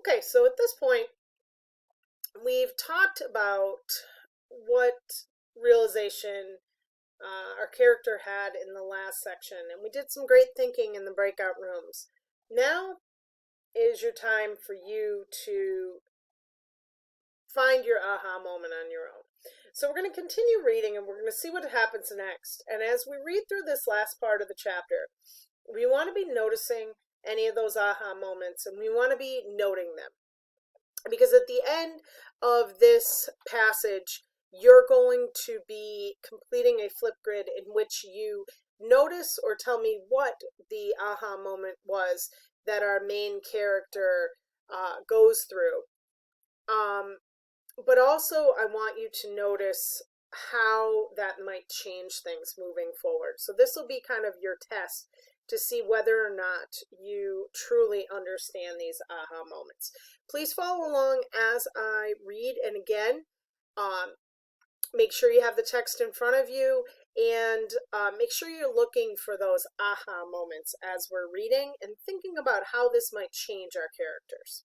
Okay, so at this point, we've talked about what realization our character had in the last section, and we did some great thinking in the breakout rooms. Now is your time for you to find your aha moment on your own. So we're going to continue reading and we're going to see what happens next. And as we read through this last part of the chapter, we want to be noticing any of those aha moments and we want to be noting them. Because at the end of this passage, you're going to be completing a Flipgrid in which you notice or tell me what the aha moment was that our main character goes through. But also, I want you to notice how that might change things moving forward. So this will be kind of your test to see whether or not you truly understand these aha moments. Please follow along as I read, and again, make sure you have the text in front of you, and make sure you're looking for those aha moments as we're reading and thinking about how this might change our characters.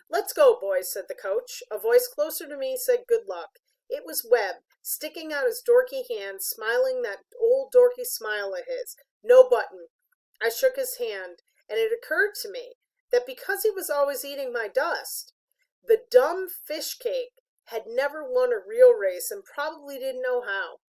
"Let's go, boys," said the coach. A voice closer to me said good luck. It was Webb, sticking out his dorky hand, smiling that old dorky smile of his. No button. I shook his hand, and it occurred to me that because he was always eating my dust, the dumb fish cake had never won a real race and probably didn't know how.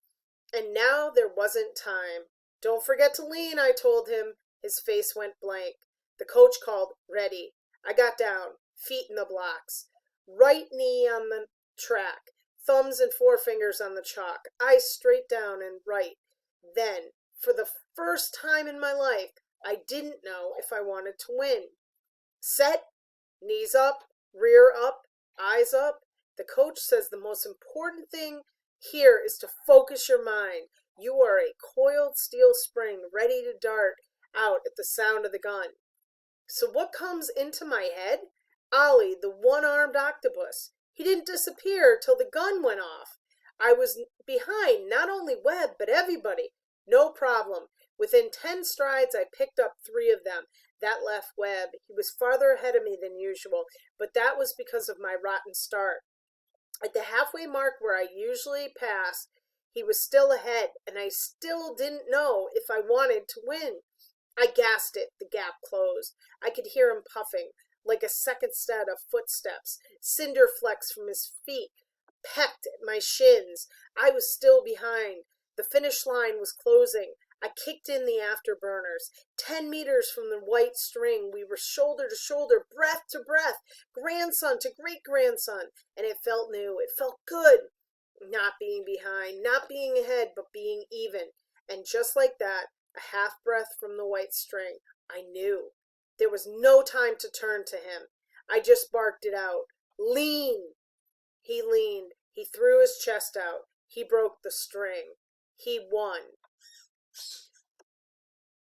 And now there wasn't time. "Don't forget to lean," I told him. His face went blank. The coach called, "Ready." I got down, feet in the blocks, right knee on the track, thumbs and forefingers on the chalk, eyes straight down and right. Then, for the first time in my life, I didn't know if I wanted to win. "Set, knees up, rear up, eyes up." The coach says the most important thing here is to focus your mind. You are a coiled steel spring ready to dart out at the sound of the gun. So what comes into my head? Ollie, the one-armed octopus. He didn't disappear till the gun went off. I was behind not only Webb, but everybody. No problem. Within 10 strides, I picked up 3 of them. That left Webb. He was farther ahead of me than usual, but that was because of my rotten start. At the halfway mark where I usually pass, he was still ahead, and I still didn't know if I wanted to win. I gasped it. The gap closed. I could hear him puffing, like a second set of footsteps. Cinder flecks from his feet pecked at my shins. I was still behind. The finish line was closing. I kicked in the afterburners. 10 meters from the white string, we were shoulder to shoulder, breath to breath, grandson to great-grandson, and it felt new. It felt good. Not being behind, not being ahead, but being even. And just like that, a half breath from the white string, I knew. There was no time to turn to him. I just barked it out. "Lean!" He leaned. He threw his chest out. He broke the string. He won.